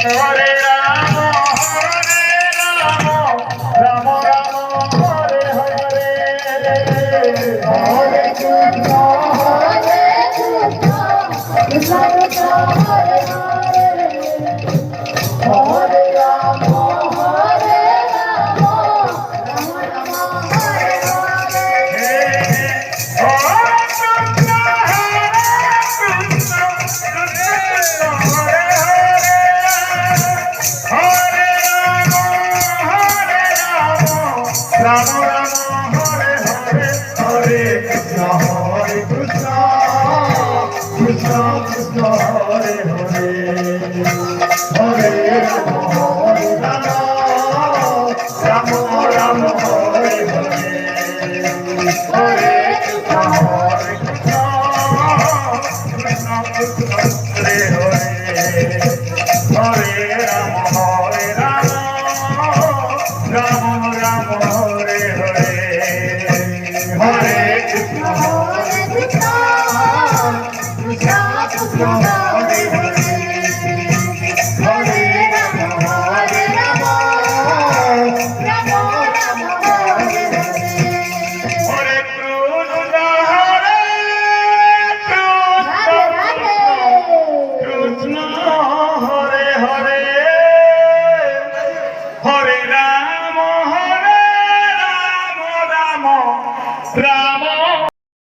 Hare Ram Ram Ram Hare Hare Hare Krishna Krishna Krishna Hare Hare Hare Ram Rama Rama Hare Hare Hare Krishna Hare Krishna Krishna Krishna Hare Hare Hare Rama Hare Rama Rama Rama Hare Hare Hare Krishna Hare Krishna Krishna Krishna Hare Hare Hare Rama Hare Rama Rama Rama Hare Hare Hare Krishna Krishna Krishna Hare Hare Hare Rama Hare Rama Rama Rama Hare Hare Hare Krishna Krishna Hare Hare Hare Rama Hare Rama Rama